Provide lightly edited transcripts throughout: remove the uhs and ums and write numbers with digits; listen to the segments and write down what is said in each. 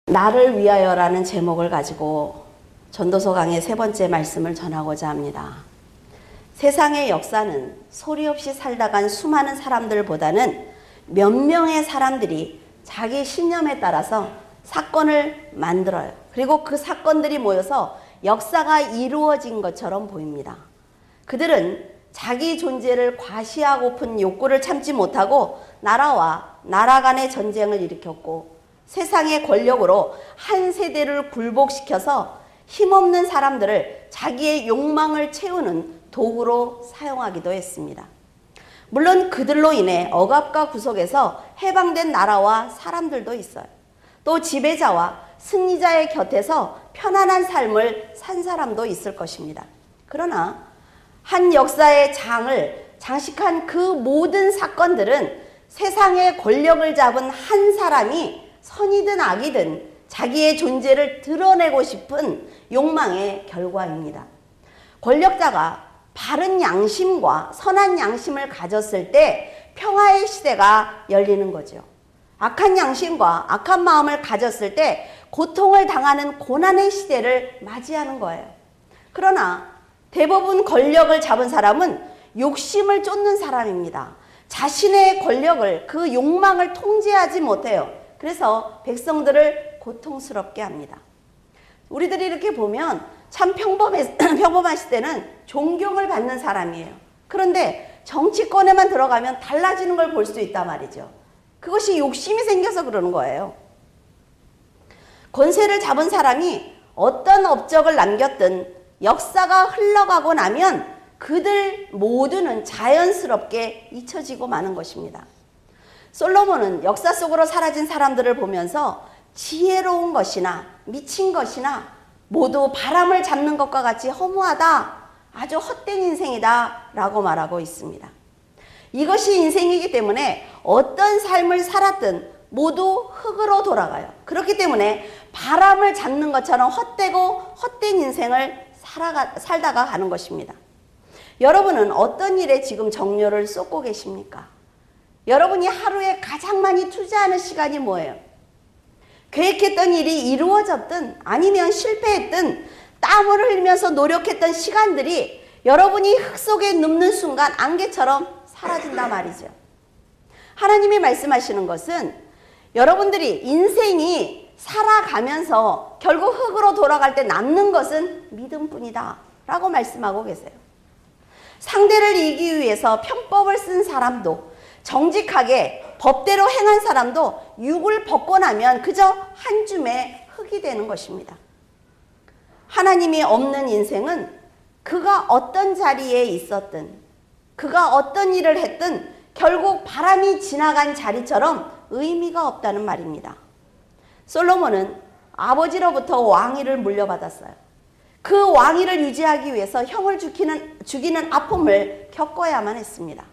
나를 위하여라는 제목을 가지고 전도서 강의 세 번째 말씀을 전하고자 합니다. 세상의 역사는 소리 없이 살다 간 수많은 사람들보다는 몇 명의 사람들이 자기 신념에 따라서 사건을 만들어요. 그리고 그 사건들이 모여서 역사가 이루어진 것처럼 보입니다. 그들은 자기 존재를 과시하고픈 욕구를 참지 못하고 나라와 나라 간의 전쟁을 일으켰고 세상의 권력으로 한 세대를 굴복시켜서 힘없는 사람들을 자기의 욕망을 채우는 도구로 사용하기도 했습니다. 물론 그들로 인해 억압과 구속에서 해방된 나라와 사람들도 있어요. 또 지배자와 승리자의 곁에서 편안한 삶을 산 사람도 있을 것입니다. 그러나 한 역사의 장을 장식한 그 모든 사건들은 세상의 권력을 잡은 한 사람이 선이든 악이든 자기의 존재를 드러내고 싶은 욕망의 결과입니다. 권력자가 바른 양심과 선한 양심을 가졌을 때 평화의 시대가 열리는 거죠. 악한 양심과 악한 마음을 가졌을 때 고통을 당하는 고난의 시대를 맞이하는 거예요. 그러나 대부분 권력을 잡은 사람은 욕심을 쫓는 사람입니다. 자신의 권력을, 그 욕망을 통제하지 못해요. 그래서 백성들을 고통스럽게 합니다. 우리들이 이렇게 보면 참 평범하실 때는 존경을 받는 사람이에요. 그런데 정치권에만 들어가면 달라지는 걸 볼 수 있단 말이죠. 그것이 욕심이 생겨서 그러는 거예요. 권세를 잡은 사람이 어떤 업적을 남겼든 역사가 흘러가고 나면 그들 모두는 자연스럽게 잊혀지고 마는 것입니다. 솔로몬은 역사 속으로 사라진 사람들을 보면서 지혜로운 것이나 미친 것이나 모두 바람을 잡는 것과 같이 허무하다, 아주 헛된 인생이다 라고 말하고 있습니다. 이것이 인생이기 때문에 어떤 삶을 살았든 모두 흙으로 돌아가요. 그렇기 때문에 바람을 잡는 것처럼 헛되고 헛된 인생을 살다가 가는 것입니다. 여러분은 어떤 일에 지금 정열을 쏟고 계십니까? 여러분이 하루에 가장 많이 투자하는 시간이 뭐예요? 계획했던 일이 이루어졌든 아니면 실패했든 땀을 흘리면서 노력했던 시간들이 여러분이 흙 속에 눕는 순간 안개처럼 사라진단 말이죠. 하나님이 말씀하시는 것은 여러분들이 인생이 살아가면서 결국 흙으로 돌아갈 때 남는 것은 믿음뿐이다 라고 말씀하고 계세요. 상대를 이기기 위해서 편법을 쓴 사람도, 정직하게 법대로 행한 사람도 육을 벗고 나면 그저 한 줌의 흙이 되는 것입니다. 하나님이 없는 인생은 그가 어떤 자리에 있었든 그가 어떤 일을 했든 결국 바람이 지나간 자리처럼 의미가 없다는 말입니다. 솔로몬은 아버지로부터 왕위를 물려받았어요. 그 왕위를 유지하기 위해서 형을 죽이는 아픔을 겪어야만 했습니다.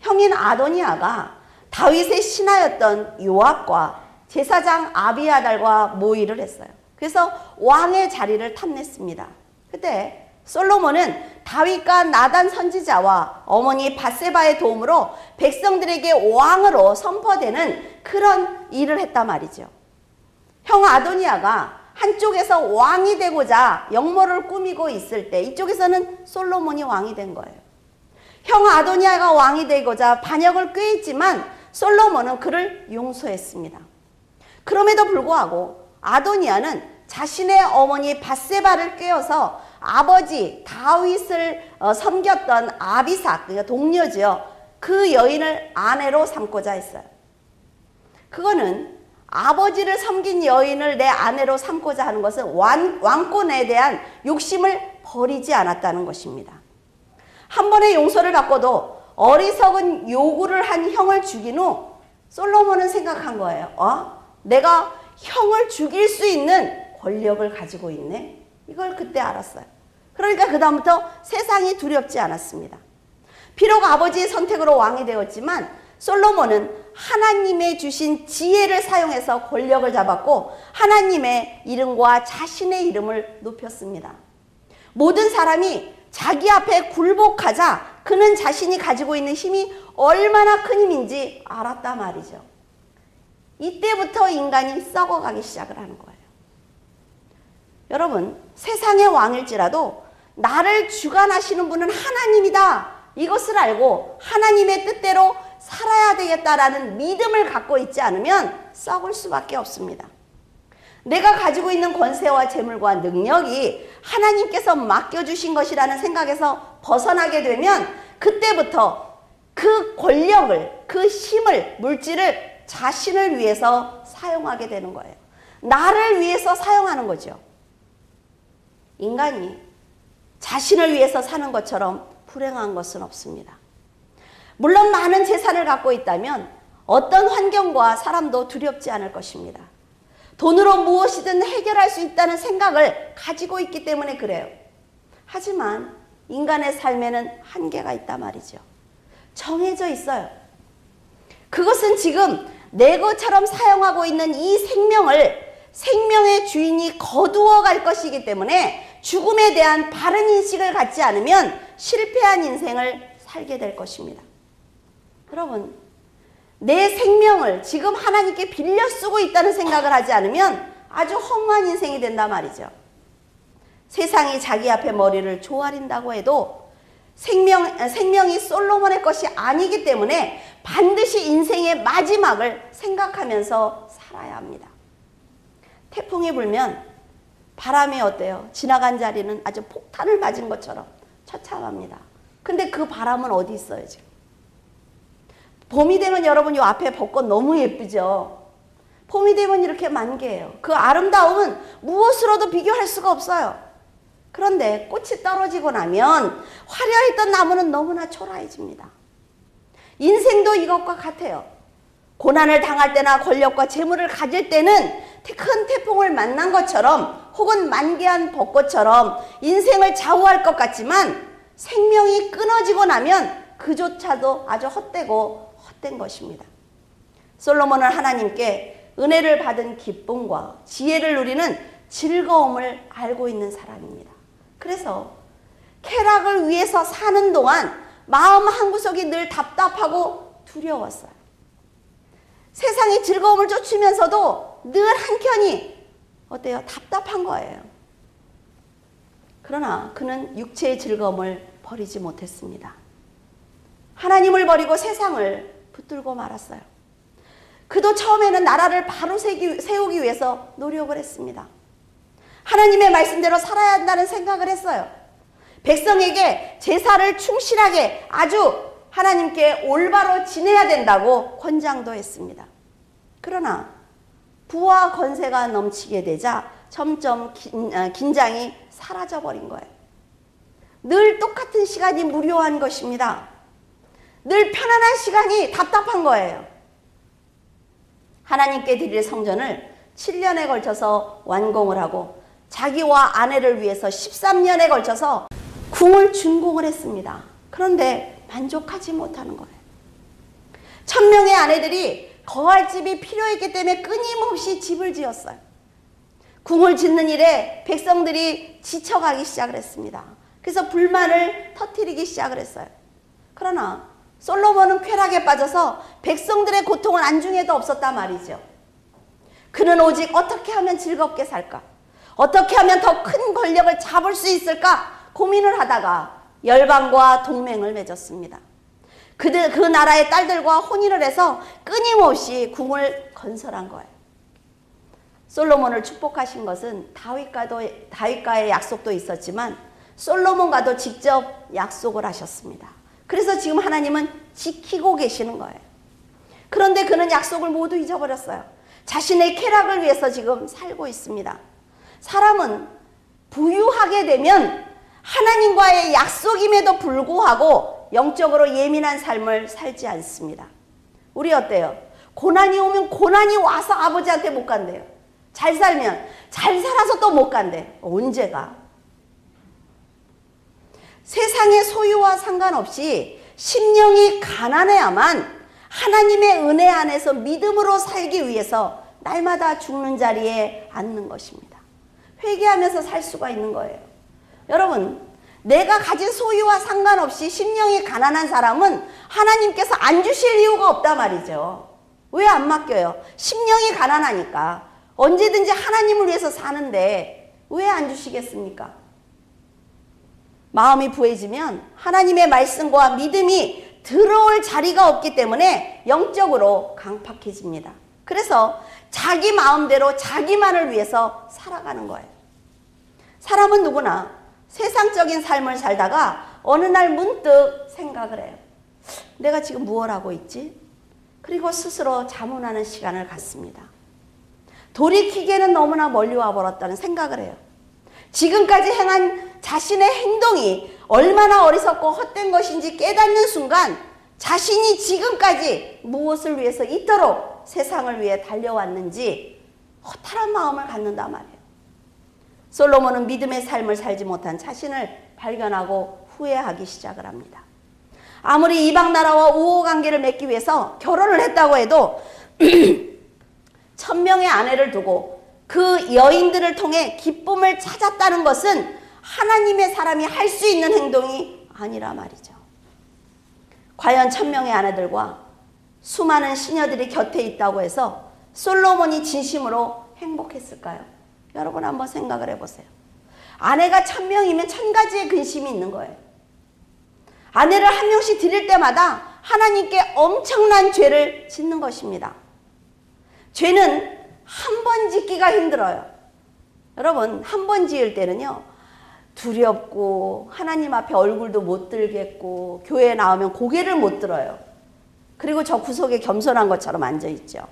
형인 아도니아가 다윗의 신하였던 요압과 제사장 아비아달과 모의를 했어요. 그래서 왕의 자리를 탐냈습니다. 그때 솔로몬은 다윗과 나단 선지자와 어머니 밧세바의 도움으로 백성들에게 왕으로 선포되는 그런 일을 했단 말이죠. 형 아도니아가 한쪽에서 왕이 되고자 역모를 꾸미고 있을 때 이쪽에서는 솔로몬이 왕이 된 거예요. 형 아도니아가 왕이 되고자 반역을 꾀했지만 솔로몬은 그를 용서했습니다. 그럼에도 불구하고 아도니아는 자신의 어머니 밧세바를 꾀어서 아버지 다윗을 섬겼던 아비삭, 그러니까 동료죠. 그 여인을 아내로 삼고자 했어요. 그거는 아버지를 섬긴 여인을 내 아내로 삼고자 하는 것은 왕권에 대한 욕심을 버리지 않았다는 것입니다. 한 번의 용서를 받고도 어리석은 요구를 한 형을 죽인 후 솔로몬은 생각한 거예요. 내가 형을 죽일 수 있는 권력을 가지고 있네. 이걸 그때 알았어요. 그러니까 그 다음부터 세상이 두렵지 않았습니다. 비록 아버지의 선택으로 왕이 되었지만 솔로몬은 하나님의 주신 지혜를 사용해서 권력을 잡았고 하나님의 이름과 자신의 이름을 높였습니다. 모든 사람이 자기 앞에 굴복하자 그는 자신이 가지고 있는 힘이 얼마나 큰 힘인지 알았단 말이죠. 이때부터 인간이 썩어가기 시작을 하는 거예요. 여러분, 세상의 왕일지라도 나를 주관하시는 분은 하나님이다. 이것을 알고 하나님의 뜻대로 살아야 되겠다라는 믿음을 갖고 있지 않으면 썩을 수밖에 없습니다. 내가 가지고 있는 권세와 재물과 능력이 하나님께서 맡겨주신 것이라는 생각에서 벗어나게 되면 그때부터 그 권력을, 그 힘을, 물질을 자신을 위해서 사용하게 되는 거예요. 나를 위해서 사용하는 거죠. 인간이 자신을 위해서 사는 것처럼 불행한 것은 없습니다. 물론 많은 재산을 갖고 있다면 어떤 환경과 사람도 두렵지 않을 것입니다. 돈으로 무엇이든 해결할 수 있다는 생각을 가지고 있기 때문에 그래요. 하지만 인간의 삶에는 한계가 있단 말이죠. 정해져 있어요. 그것은 지금 내 것처럼 사용하고 있는 이 생명의 주인이 거두어 갈 것이기 때문에 죽음에 대한 바른 인식을 갖지 않으면 실패한 인생을 살게 될 것입니다. 여러분, 내 생명을 지금 하나님께 빌려 쓰고 있다는 생각을 하지 않으면 아주 허무한 인생이 된단 말이죠. 세상이 자기 앞에 머리를 조아린다고 해도 생명이 솔로몬의 것이 아니기 때문에 반드시 인생의 마지막을 생각하면서 살아야 합니다. 태풍이 불면 바람이 어때요? 지나간 자리는 아주 폭탄을 맞은 것처럼 처참합니다. 근데 그 바람은 어디 있어요, 지금? 봄이 되면 여러분 요 앞에 벚꽃 너무 예쁘죠? 봄이 되면 이렇게 만개해요. 그 아름다움은 무엇으로도 비교할 수가 없어요. 그런데 꽃이 떨어지고 나면 화려했던 나무는 너무나 초라해집니다. 인생도 이것과 같아요. 고난을 당할 때나 권력과 재물을 가질 때는 큰 태풍을 만난 것처럼 혹은 만개한 벚꽃처럼 인생을 좌우할 것 같지만 생명이 끊어지고 나면 그조차도 아주 헛되고 헛된 것입니다. 솔로몬은 하나님께 은혜를 받은 기쁨과 지혜를 누리는 즐거움을 알고 있는 사람입니다. 그래서 쾌락을 위해서 사는 동안 마음 한구석이 늘 답답하고 두려웠어요. 세상의 즐거움을 쫓으면서도 늘 한켠이 어때요? 답답한 거예요. 그러나 그는 육체의 즐거움을 버리지 못했습니다. 하나님을 버리고 세상을 붙들고 말았어요. 그도 처음에는 나라를 바로 세우기 위해서 노력을 했습니다. 하나님의 말씀대로 살아야 한다는 생각을 했어요. 백성에게 제사를 충실하게 아주 하나님께 올바로 지내야 된다고 권장도 했습니다. 그러나 부와 권세가 넘치게 되자 점점 긴장이 사라져버린 거예요. 늘 똑같은 시간이 무료한 것입니다. 늘 편안한 시간이 답답한 거예요. 하나님께 드릴 성전을 7년에 걸쳐서 완공을 하고 자기와 아내를 위해서 13년에 걸쳐서 궁을 준공을 했습니다. 그런데 만족하지 못하는 거예요. 1000명의 아내들이 거할 집이 필요했기 때문에 끊임없이 집을 지었어요. 궁을 짓는 일에 백성들이 지쳐가기 시작을 했습니다. 그래서 불만을 터뜨리기 시작을 했어요. 그러나 솔로몬은 쾌락에 빠져서 백성들의 고통은 안중에도 없었단 말이죠. 그는 오직 어떻게 하면 즐겁게 살까? 어떻게 하면 더 큰 권력을 잡을 수 있을까? 고민을 하다가 열방과 동맹을 맺었습니다. 그 나라의 딸들과 혼인을 해서 끊임없이 궁을 건설한 거예요. 솔로몬을 축복하신 것은 다윗과의 약속도 있었지만 솔로몬과도 직접 약속을 하셨습니다. 그래서 지금 하나님은 지키고 계시는 거예요. 그런데 그는 약속을 모두 잊어버렸어요. 자신의 쾌락을 위해서 지금 살고 있습니다. 사람은 부유하게 되면 하나님과의 약속임에도 불구하고 영적으로 예민한 삶을 살지 않습니다. 우리 어때요? 고난이 오면 고난이 와서 아버지한테 못 간대요. 잘 살면 잘 살아서 또 못 간대. 언제가? 세상의 소유와 상관없이 심령이 가난해야만 하나님의 은혜 안에서 믿음으로 살기 위해서 날마다 죽는 자리에 앉는 것입니다. 회개하면서 살 수가 있는 거예요. 여러분, 내가 가진 소유와 상관없이 심령이 가난한 사람은 하나님께서 안 주실 이유가 없단 말이죠. 왜 안 맡겨요? 심령이 가난하니까 언제든지 하나님을 위해서 사는데 왜 안 주시겠습니까? 마음이 부해지면 하나님의 말씀과 믿음이 들어올 자리가 없기 때문에 영적으로 강팍해집니다. 그래서 자기 마음대로 자기만을 위해서 살아가는 거예요. 사람은 누구나 세상적인 삶을 살다가 어느 날 문득 생각을 해요. 내가 지금 무엇 하고 있지? 그리고 스스로 자문하는 시간을 갖습니다. 돌이키기에는 너무나 멀리 와버렸다는 생각을 해요. 지금까지 행한 자신의 행동이 얼마나 어리석고 헛된 것인지 깨닫는 순간 자신이 지금까지 무엇을 위해서 이토록 세상을 위해 달려왔는지 허탈한 마음을 갖는단 말이에요. 솔로몬은 믿음의 삶을 살지 못한 자신을 발견하고 후회하기 시작을 합니다. 아무리 이방 나라와 우호관계를 맺기 위해서 결혼을 했다고 해도 1000명의 아내를 두고 그 여인들을 통해 기쁨을 찾았다는 것은 하나님의 사람이 할 수 있는 행동이 아니라 말이죠. 과연 1000명의 아내들과 수많은 시녀들이 곁에 있다고 해서 솔로몬이 진심으로 행복했을까요? 여러분 한번 생각을 해보세요. 아내가 1000명이면 1000가지의 근심이 있는 거예요. 아내를 한 명씩 드릴 때마다 하나님께 엄청난 죄를 짓는 것입니다. 죄는 한 번 짓기가 힘들어요. 여러분 한 번 지을 때는요 두렵고 하나님 앞에 얼굴도 못 들겠고 교회에 나오면 고개를 못 들어요. 그리고 저 구석에 겸손한 것처럼 앉아있죠.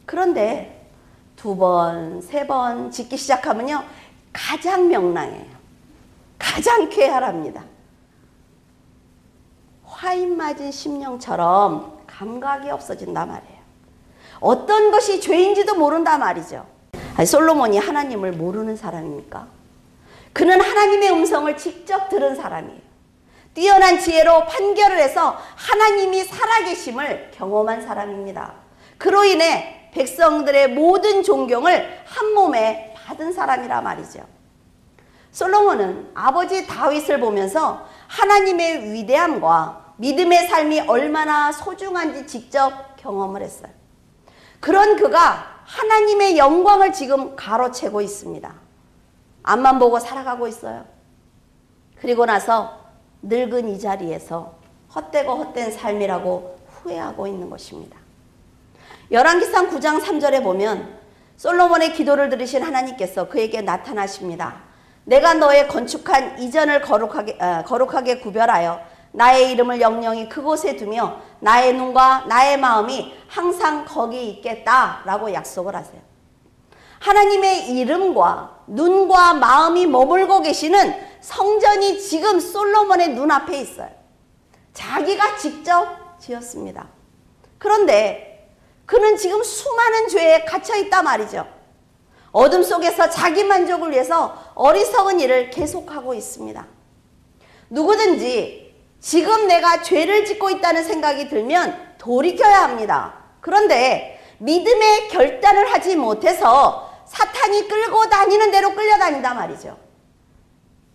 그런데 2번, 3번 짓기 시작하면요 가장 명랑해요. 가장 쾌활합니다. 화인 맞은 심령처럼 감각이 없어진단 말이에요. 어떤 것이 죄인지도 모른단 말이죠. 아니, 솔로몬이 하나님을 모르는 사람입니까? 그는 하나님의 음성을 직접 들은 사람이에요. 뛰어난 지혜로 판결을 해서 하나님이 살아계심을 경험한 사람입니다. 그로 인해 백성들의 모든 존경을 한 몸에 받은 사람이라 말이죠. 솔로몬은 아버지 다윗을 보면서 하나님의 위대함과 믿음의 삶이 얼마나 소중한지 직접 경험을 했어요. 그런 그가 하나님의 영광을 지금 가로채고 있습니다. 앞만 보고 살아가고 있어요. 그리고 나서 늙은 이 자리에서 헛되고 헛된 삶이라고 후회하고 있는 것입니다. 열왕기상 9장 3절에 보면 솔로몬의 기도를 들으신 하나님께서 그에게 나타나십니다. 내가 너의 건축한 이전을 거룩하게 구별하여 나의 이름을 영영히 그곳에 두며 나의 눈과 나의 마음이 항상 거기 있겠다라고 약속을 하세요. 하나님의 이름과 눈과 마음이 머물고 계시는 성전이 지금 솔로몬의 눈앞에 있어요. 자기가 직접 지었습니다. 그런데 그는 지금 수많은 죄에 갇혀 있단 말이죠. 어둠 속에서 자기 만족을 위해서 어리석은 일을 계속하고 있습니다. 누구든지 지금 내가 죄를 짓고 있다는 생각이 들면 돌이켜야 합니다. 그런데 믿음의 결단을 하지 못해서 사탄이 끌고 다니는 대로 끌려다닌단 말이죠.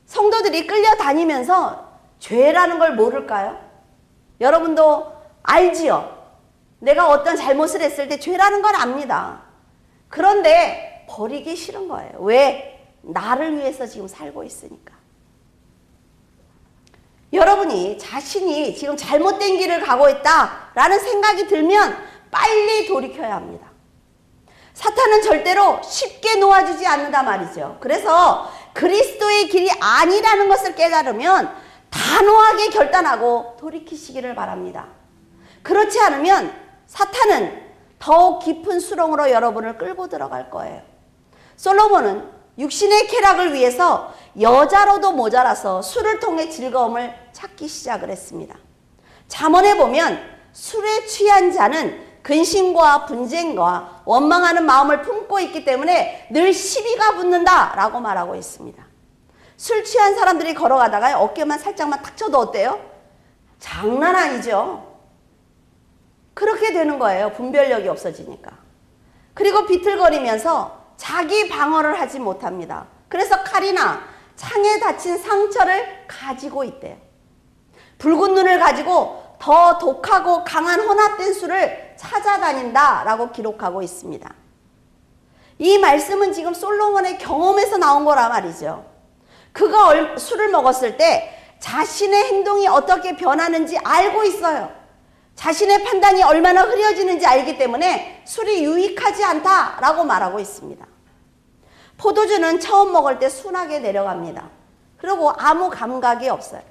성도들이 끌려다니면서 죄라는 걸 모를까요? 여러분도 알지요? 내가 어떤 잘못을 했을 때 죄라는 걸 압니다. 그런데 버리기 싫은 거예요. 왜? 나를 위해서 지금 살고 있으니까. 여러분이 자신이 지금 잘못된 길을 가고 있다라는 생각이 들면 빨리 돌이켜야 합니다. 사탄은 절대로 쉽게 놓아주지 않는단 말이죠. 그래서 그리스도의 길이 아니라는 것을 깨달으면 단호하게 결단하고 돌이키시기를 바랍니다. 그렇지 않으면 사탄은 더욱 깊은 수렁으로 여러분을 끌고 들어갈 거예요. 솔로몬은 육신의 쾌락을 위해서 여자로도 모자라서 술을 통해 즐거움을 찾기 시작을 했습니다. 잠언에 보면 술에 취한 자는 근심과 분쟁과 원망하는 마음을 품고 있기 때문에 늘 시비가 붙는다라고 말하고 있습니다. 술 취한 사람들이 걸어가다가 어깨만 살짝만 탁 쳐도 어때요? 장난 아니죠. 그렇게 되는 거예요. 분별력이 없어지니까. 그리고 비틀거리면서 자기 방어를 하지 못합니다. 그래서 칼이나 창에 다친 상처를 가지고 있대요. 붉은 눈을 가지고 더 독하고 강한 혼합된 술을 찾아다닌다라고 기록하고 있습니다. 이 말씀은 지금 솔로몬의 경험에서 나온 거란 말이죠. 그가 술을 먹었을 때 자신의 행동이 어떻게 변하는지 알고 있어요. 자신의 판단이 얼마나 흐려지는지 알기 때문에 술이 유익하지 않다라고 말하고 있습니다. 포도주는 처음 먹을 때 순하게 내려갑니다. 그리고 아무 감각이 없어요.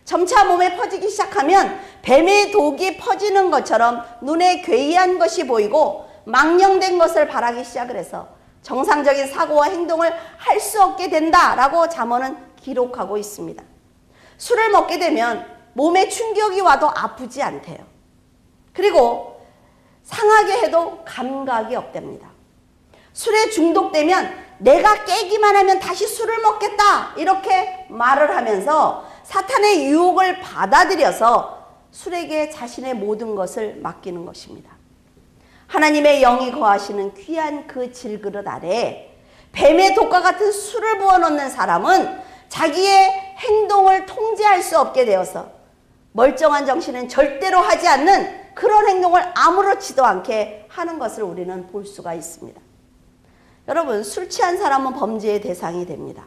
점차 몸에 퍼지기 시작하면 뱀의 독이 퍼지는 것처럼 눈에 괴이한 것이 보이고 망령된 것을 바라기 시작을 해서 정상적인 사고와 행동을 할 수 없게 된다라고 잠언은 기록하고 있습니다. 술을 먹게 되면 몸에 충격이 와도 아프지 않대요. 그리고 상하게 해도 감각이 없답니다. 술에 중독되면 내가 깨기만 하면 다시 술을 먹겠다 이렇게 말을 하면서 사탄의 유혹을 받아들여서 술에게 자신의 모든 것을 맡기는 것입니다. 하나님의 영이 거하시는 귀한 그 질그릇 아래 뱀의 독과 같은 술을 부어넣는 사람은 자기의 행동을 통제할 수 없게 되어서 멀쩡한 정신은 절대로 하지 않는 그런 행동을 아무렇지도 않게 하는 것을 우리는 볼 수가 있습니다. 여러분, 술 취한 사람은 범죄의 대상이 됩니다.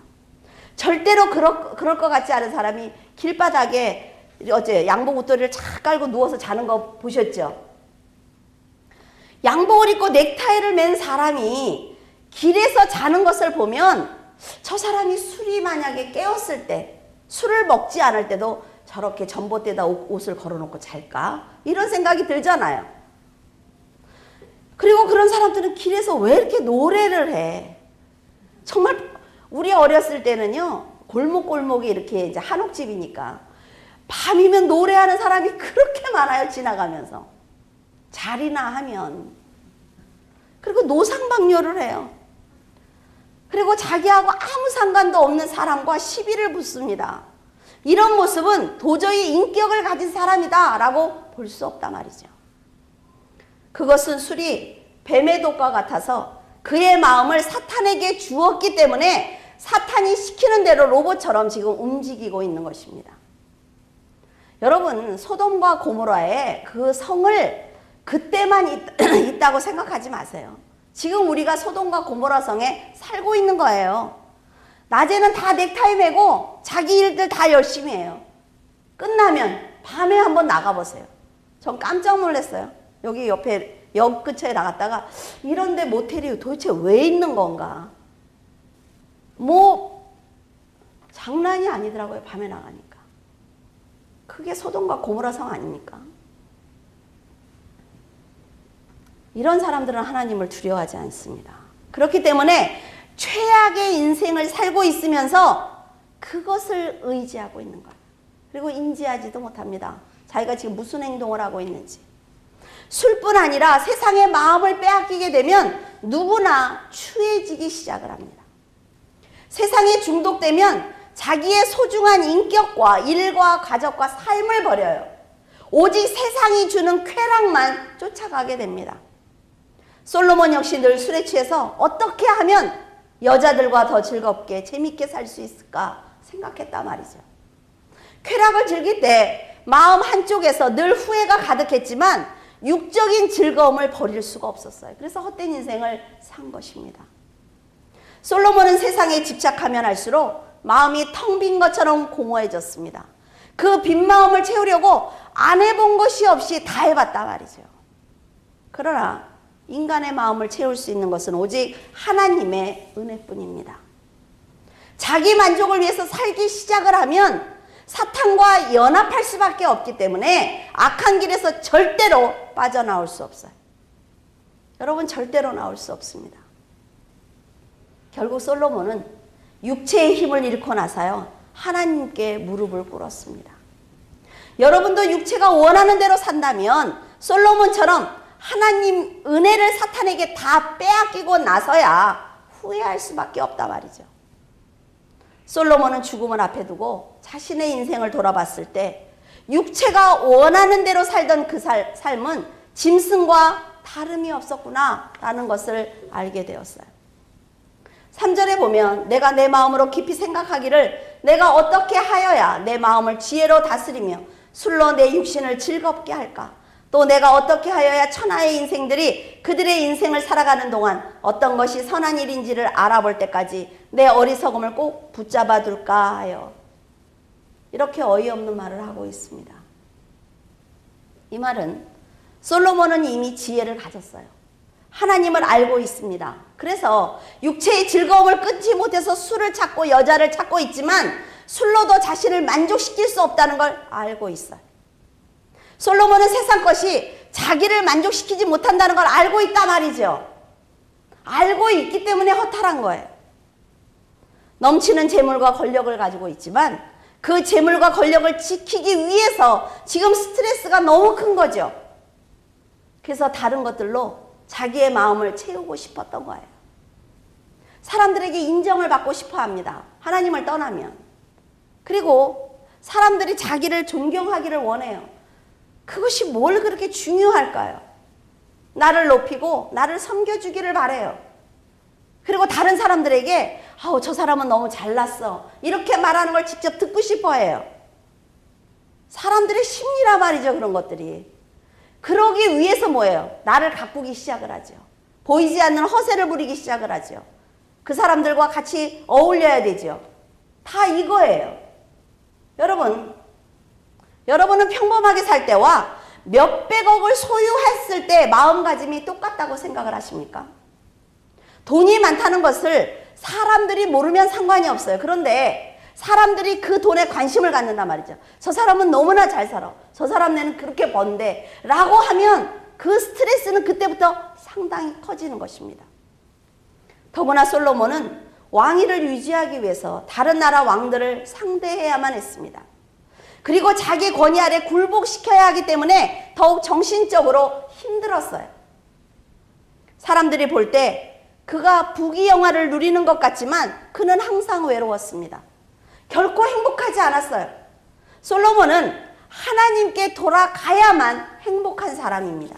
절대로 그럴 것 같지 않은 사람이 길바닥에 어제 양복 옷도리를 착 깔고 누워서 자는 거 보셨죠? 양복을 입고 넥타이를 맨 사람이 길에서 자는 것을 보면 저 사람이 술이 만약에 깨었을 때, 술을 먹지 않을 때도 저렇게 전봇대에다 옷을 걸어놓고 잘까? 이런 생각이 들잖아요. 그리고 그런 사람들은 길에서 왜 이렇게 노래를 해? 정말 우리 어렸을 때는요, 골목골목이 이렇게 이제 한옥집이니까 밤이면 노래하는 사람이 그렇게 많아요, 지나가면서. 자리나 하면. 그리고 노상방뇨를 해요. 그리고 자기하고 아무 상관도 없는 사람과 시비를 붙습니다. 이런 모습은 도저히 인격을 가진 사람이다 라고 볼 수 없단 말이죠. 그것은 술이 뱀의 독과 같아서 그의 마음을 사탄에게 주었기 때문에 사탄이 시키는 대로 로봇처럼 지금 움직이고 있는 것입니다. 여러분, 소돔과 고모라의 그 성을 그때만 있다고 생각하지 마세요. 지금 우리가 소돔과 고모라 성에 살고 있는 거예요. 낮에는 다 넥타이 매고 자기 일들 다 열심히 해요. 끝나면 밤에 한번 나가보세요. 전 깜짝 놀랐어요. 여기 옆에 역 근처에 나갔다가 이런데 모텔이 도대체 왜 있는 건가? 뭐 장난이 아니더라고요. 밤에 나가니까. 그게 소돔과 고모라 성 아닙니까? 이런 사람들은 하나님을 두려워하지 않습니다. 그렇기 때문에 최악의 인생을 살고 있으면서 그것을 의지하고 있는 거예요. 그리고 인지하지도 못합니다. 자기가 지금 무슨 행동을 하고 있는지. 술뿐 아니라 세상의 마음을 빼앗기게 되면 누구나 추해지기 시작을 합니다. 세상에 중독되면 자기의 소중한 인격과 일과 가족과 삶을 버려요. 오직 세상이 주는 쾌락만 쫓아가게 됩니다. 솔로몬 역시 늘 술에 취해서 어떻게 하면 여자들과 더 즐겁게 재밌게 살 수 있을까 생각했단 말이죠. 쾌락을 즐길 때 마음 한쪽에서 늘 후회가 가득했지만 육적인 즐거움을 버릴 수가 없었어요. 그래서 헛된 인생을 산 것입니다. 솔로몬은 세상에 집착하면 할수록 마음이 텅 빈 것처럼 공허해졌습니다. 그 빈 마음을 채우려고 안 해본 것이 없이 다 해봤단 말이죠. 그러나 인간의 마음을 채울 수 있는 것은 오직 하나님의 은혜뿐입니다. 자기 만족을 위해서 살기 시작을 하면 사탄과 연합할 수밖에 없기 때문에 악한 길에서 절대로 빠져나올 수 없어요. 여러분, 절대로 나올 수 없습니다. 결국 솔로몬은 육체의 힘을 잃고 나서요, 하나님께 무릎을 꿇었습니다. 여러분도 육체가 원하는 대로 산다면 솔로몬처럼 하나님 은혜를 사탄에게 다 빼앗기고 나서야 후회할 수밖에 없단 말이죠. 솔로몬은 죽음을 앞에 두고 자신의 인생을 돌아봤을 때 육체가 원하는 대로 살던 그 삶은 짐승과 다름이 없었구나 라는 것을 알게 되었어요. 3절에 보면 내가 내 마음으로 깊이 생각하기를 내가 어떻게 하여야 내 마음을 지혜로 다스리며 술로 내 육신을 즐겁게 할까? 또 내가 어떻게 하여야 천하의 인생들이 그들의 인생을 살아가는 동안 어떤 것이 선한 일인지를 알아볼 때까지 내 어리석음을 꼭 붙잡아 둘까 하여 이렇게 어이없는 말을 하고 있습니다. 이 말은 솔로몬은 이미 지혜를 가졌어요. 하나님을 알고 있습니다. 그래서 육체의 즐거움을 끊지 못해서 술을 찾고 여자를 찾고 있지만 술로도 자신을 만족시킬 수 없다는 걸 알고 있어요. 솔로몬은 세상 것이 자기를 만족시키지 못한다는 걸 알고 있단 말이죠. 알고 있기 때문에 허탈한 거예요. 넘치는 재물과 권력을 가지고 있지만 그 재물과 권력을 지키기 위해서 지금 스트레스가 너무 큰 거죠. 그래서 다른 것들로 자기의 마음을 채우고 싶었던 거예요. 사람들에게 인정을 받고 싶어 합니다. 하나님을 떠나면. 그리고 사람들이 자기를 존경하기를 원해요. 그것이 뭘 그렇게 중요할까요? 나를 높이고 나를 섬겨주기를 바래요. 그리고 다른 사람들에게 저 사람은 너무 잘났어 이렇게 말하는 걸 직접 듣고 싶어 해요. 사람들의 심리라 말이죠. 그런 것들이. 그러기 위해서 뭐예요? 나를 가꾸기 시작을 하죠. 보이지 않는 허세를 부리기 시작을 하죠. 그 사람들과 같이 어울려야 되죠. 다 이거예요. 여러분은 평범하게 살 때와 몇백억을 소유했을 때 마음가짐이 똑같다고 생각을 하십니까? 돈이 많다는 것을 사람들이 모르면 상관이 없어요. 그런데 사람들이 그 돈에 관심을 갖는단 말이죠. 저 사람은 너무나 잘 살아. 저 사람네는 그렇게 번대. 라고 하면 그 스트레스는 그때부터 상당히 커지는 것입니다. 더구나 솔로몬은 왕위를 유지하기 위해서 다른 나라 왕들을 상대해야만 했습니다. 그리고 자기 권위 아래 굴복시켜야 하기 때문에 더욱 정신적으로 힘들었어요. 사람들이 볼 때 그가 부귀영화를 누리는 것 같지만 그는 항상 외로웠습니다. 결코 행복하지 않았어요. 솔로몬은 하나님께 돌아가야만 행복한 사람입니다.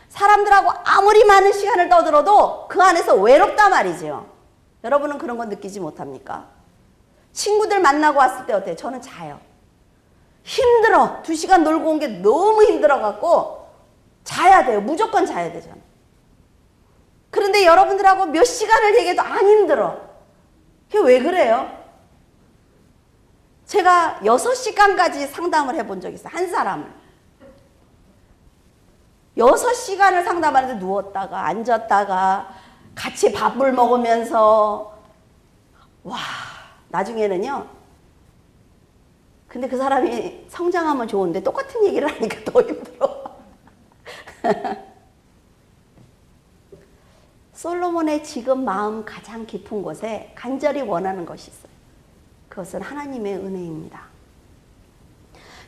사람들하고 아무리 많은 시간을 떠들어도 그 안에서 외롭단 말이죠. 여러분은 그런 거 느끼지 못합니까? 친구들 만나고 왔을 때 어때요? 저는 자요. 힘들어. 2시간 놀고 온 게 너무 힘들어갖고 자야 돼요. 무조건 자야 되잖아. 그런데 여러분들하고 몇 시간을 얘기해도 안 힘들어. 그게 왜 그래요? 제가 6시간까지 상담을 해본 적이 있어요. 한 사람을. 6시간을 상담하는데 누웠다가 앉았다가 같이 밥을 먹으면서 와 나중에는요. 근데 그 사람이 성장하면 좋은데 똑같은 얘기를 하니까 더 힘들어. 솔로몬의 지금 마음 가장 깊은 곳에 간절히 원하는 것이 있어요. 그것은 하나님의 은혜입니다.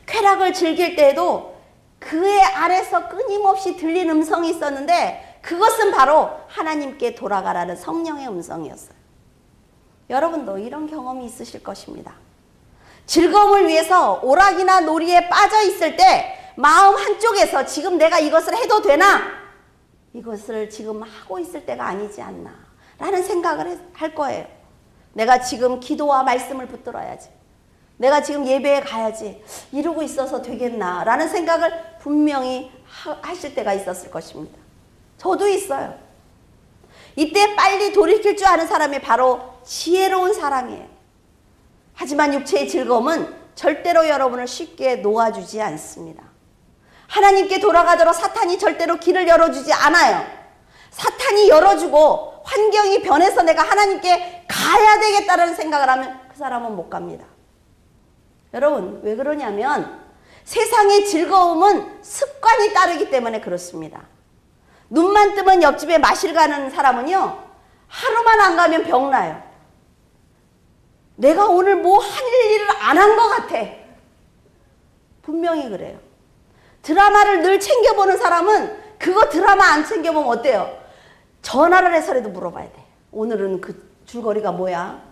쾌락을 즐길 때에도 그의 아래서 끊임없이 들린 음성이 있었는데 그것은 바로 하나님께 돌아가라는 성령의 음성이었어요. 여러분도 이런 경험이 있으실 것입니다. 즐거움을 위해서 오락이나 놀이에 빠져 있을 때 마음 한쪽에서 지금 내가 이것을 해도 되나? 이것을 지금 하고 있을 때가 아니지 않나 라는 생각을 할 거예요. 내가 지금 기도와 말씀을 붙들어야지. 내가 지금 예배에 가야지. 이러고 있어서 되겠나 라는 생각을 분명히 하실 때가 있었을 것입니다. 저도 있어요. 이때 빨리 돌이킬 줄 아는 사람이 바로 지혜로운 사람이에요. 하지만 육체의 즐거움은 절대로 여러분을 쉽게 놓아주지 않습니다. 하나님께 돌아가도록 사탄이 절대로 길을 열어주지 않아요. 사탄이 열어주고 환경이 변해서 내가 하나님께 가야 되겠다는 생각을 하면 그 사람은 못 갑니다. 여러분 왜 그러냐면 세상의 즐거움은 습관이 따르기 때문에 그렇습니다. 눈만 뜨면 옆집에 마실 가는 사람은요. 하루만 안 가면 병나요. 내가 오늘 뭐 할 일을 안 한 것 같아. 분명히 그래요. 드라마를 늘 챙겨보는 사람은 그거 드라마 안 챙겨보면 어때요? 전화를 해서라도 물어봐야 돼. 오늘은 그 줄거리가 뭐야?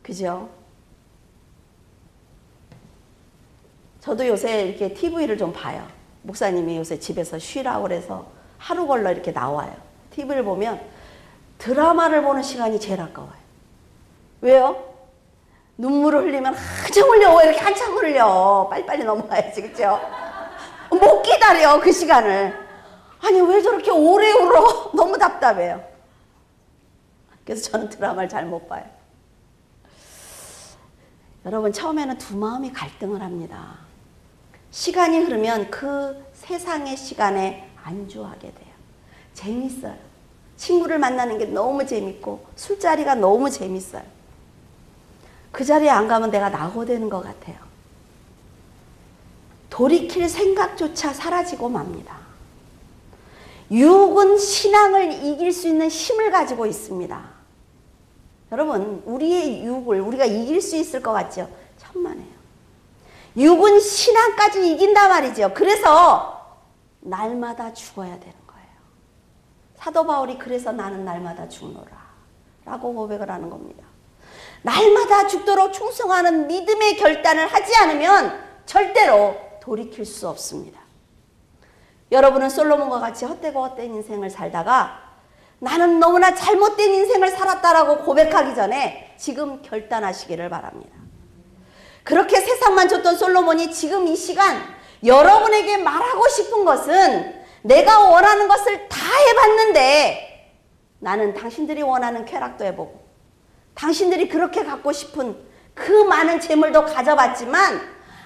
그죠? 저도 요새 이렇게 TV를 좀 봐요. 목사님이 요새 집에서 쉬라고 그래서 하루 걸러 이렇게 나와요. TV를 보면 드라마를 보는 시간이 제일 아까워요. 왜요? 눈물을 흘리면 한참 흘려. 왜 이렇게 한참 흘려? 빨리빨리 넘어가야지, 그죠? 못 기다려, 그 시간을. 아니, 왜 저렇게 오래 울어? 너무 답답해요. 그래서 저는 드라마를 잘 못 봐요. 여러분, 처음에는 두 마음이 갈등을 합니다. 시간이 흐르면 그 세상의 시간에 안주하게 돼요. 재밌어요. 친구를 만나는 게 너무 재밌고 술자리가 너무 재밌어요. 그 자리에 안 가면 내가 낙오되는 것 같아요. 돌이킬 생각조차 사라지고 맙니다. 유혹은 신앙을 이길 수 있는 힘을 가지고 있습니다. 여러분, 우리의 유혹을 우리가 이길 수 있을 것 같죠? 천만에요. 유혹은 신앙까지 이긴단 말이죠. 그래서 날마다 죽어야 되는 거예요. 사도 바울이 그래서 나는 날마다 죽노라 라고 고백을 하는 겁니다. 날마다 죽도록 충성하는 믿음의 결단을 하지 않으면 절대로 돌이킬 수 없습니다. 여러분은 솔로몬과 같이 헛되고 헛된 인생을 살다가 나는 너무나 잘못된 인생을 살았다라고 고백하기 전에 지금 결단하시기를 바랍니다. 그렇게 세상만 줬던 솔로몬이 지금 이 시간 여러분에게 말하고 싶은 것은 내가 원하는 것을 다 해봤는데 나는 당신들이 원하는 쾌락도 해보고 당신들이 그렇게 갖고 싶은 그 많은 재물도 가져봤지만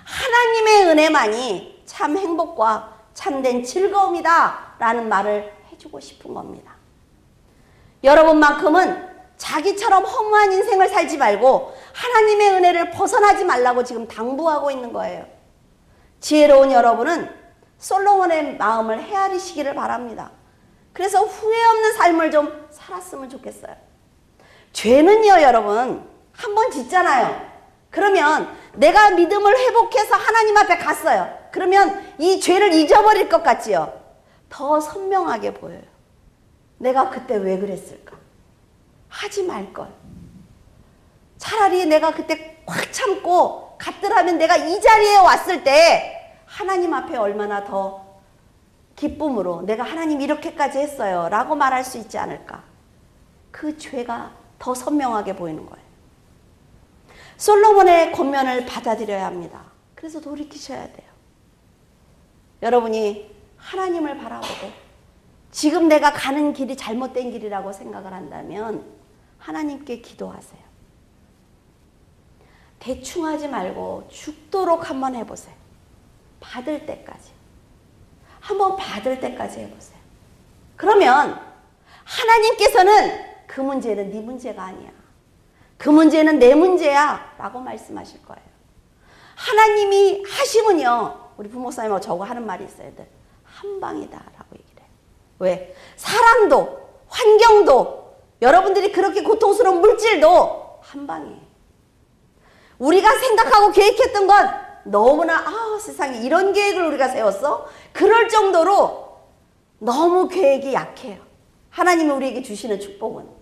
하나님의 은혜만이 참 행복과 참된 즐거움이다 라는 말을 해주고 싶은 겁니다. 여러분만큼은 자기처럼 허무한 인생을 살지 말고 하나님의 은혜를 벗어나지 말라고 지금 당부하고 있는 거예요. 지혜로운 여러분은 솔로몬의 마음을 헤아리시기를 바랍니다. 그래서 후회 없는 삶을 좀 살았으면 좋겠어요. 죄는요, 여러분, 한 번 짓잖아요. 그러면 내가 믿음을 회복해서 하나님 앞에 갔어요. 그러면 이 죄를 잊어버릴 것 같지요? 더 선명하게 보여요. 내가 그때 왜 그랬을까? 하지 말걸. 차라리 내가 그때 꽉 참고 갔더라면 내가 이 자리에 왔을 때 하나님 앞에 얼마나 더 기쁨으로 내가 하나님 이렇게까지 했어요 라고 말할 수 있지 않을까. 그 죄가 더 선명하게 보이는 거예요. 솔로몬의 권면을 받아들여야 합니다. 그래서 돌이키셔야 돼요. 여러분이 하나님을 바라보고 지금 내가 가는 길이 잘못된 길이라고 생각을 한다면 하나님께 기도하세요. 대충 하지 말고 죽도록 한번 해보세요. 받을 때까지. 한번 받을 때까지 해보세요. 그러면 하나님께서는 그 문제는 네 문제가 아니야. 그 문제는 내 문제야 라고 말씀하실 거예요. 하나님이 하시면요, 우리 부목사님하고 저거 하는 말이 있어요. 한 방이다 라고 얘기를 해요. 왜? 사람도 환경도 여러분들이 그렇게 고통스러운 물질도 한 방이에요. 우리가 생각하고 계획했던 건 너무나 세상에 이런 계획을 우리가 세웠어? 그럴 정도로 너무 계획이 약해요. 하나님이 우리에게 주시는 축복은.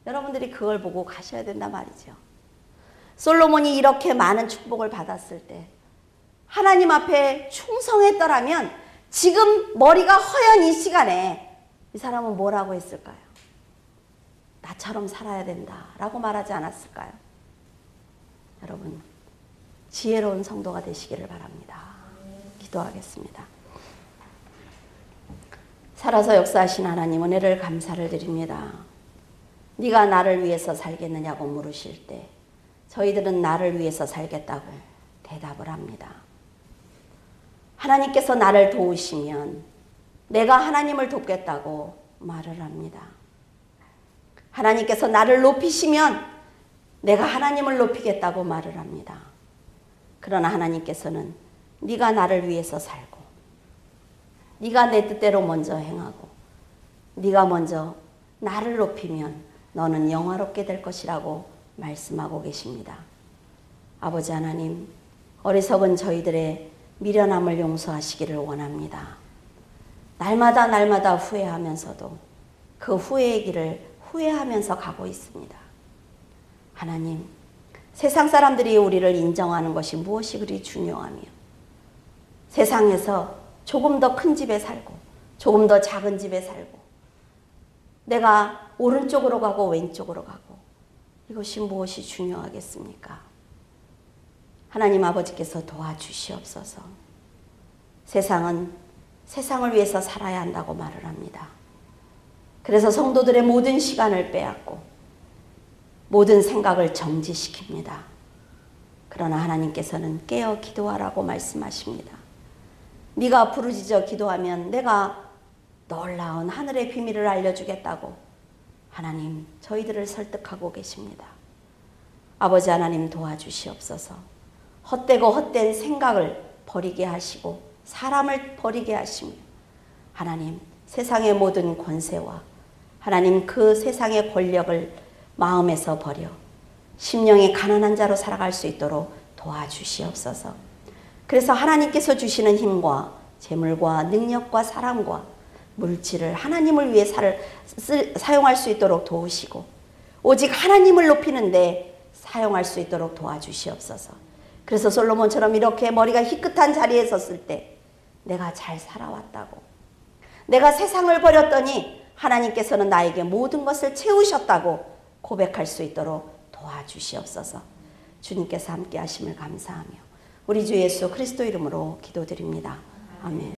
여러분들이 그걸 보고 가셔야 된단 말이죠. 솔로몬이 이렇게 많은 축복을 받았을 때 하나님 앞에 충성했더라면 지금 머리가 허연 이 시간에 이 사람은 뭐라고 했을까요? 나처럼 살아야 된다라고 말하지 않았을까요? 여러분, 지혜로운 성도가 되시기를 바랍니다. 기도하겠습니다. 살아서 역사하신 하나님, 은혜를 감사를 드립니다. 네가 나를 위해서 살겠느냐고 물으실 때 저희들은 나를 위해서 살겠다고 대답을 합니다. 하나님께서 나를 도우시면 내가 하나님을 돕겠다고 말을 합니다. 하나님께서 나를 높이시면 내가 하나님을 높이겠다고 말을 합니다. 그러나 하나님께서는 네가 나를 위해서 살고 네가 내 뜻대로 먼저 행하고 네가 먼저 나를 높이면 너는 영화롭게 될 것이라고 말씀하고 계십니다. 아버지 하나님, 어리석은 저희들의 미련함을 용서하시기를 원합니다. 날마다 날마다 후회하면서도 그 후회의 길을 후회하면서 가고 있습니다. 하나님, 세상 사람들이 우리를 인정하는 것이 무엇이 그리 중요하며 세상에서 조금 더 큰 집에 살고 조금 더 작은 집에 살고 내가 오른쪽으로 가고 왼쪽으로 가고 이것이 무엇이 중요하겠습니까? 하나님 아버지께서 도와주시옵소서. 세상은 세상을 위해서 살아야 한다고 말을 합니다. 그래서 성도들의 모든 시간을 빼앗고 모든 생각을 정지시킵니다. 그러나 하나님께서는 깨어 기도하라고 말씀하십니다. 네가 부르짖어 기도하면 내가 놀라운 하늘의 비밀을 알려주겠다고 하나님 저희들을 설득하고 계십니다. 아버지 하나님 도와주시옵소서. 헛되고 헛된 생각을 버리게 하시고 사람을 버리게 하시며 하나님 세상의 모든 권세와 하나님 그 세상의 권력을 마음에서 버려 심령이 가난한 자로 살아갈 수 있도록 도와주시옵소서. 그래서 하나님께서 주시는 힘과 재물과 능력과 사랑과 물질을 하나님을 위해 사용할 수 있도록 도우시고 오직 하나님을 높이는데 사용할 수 있도록 도와주시옵소서. 그래서 솔로몬처럼 이렇게 머리가 희끗한 자리에 섰을 때 내가 잘 살아왔다고, 내가 세상을 버렸더니 하나님께서는 나에게 모든 것을 채우셨다고 고백할 수 있도록 도와주시옵소서. 주님께서 함께 하심을 감사하며 우리 주 예수 그리스도 이름으로 기도드립니다. 아멘.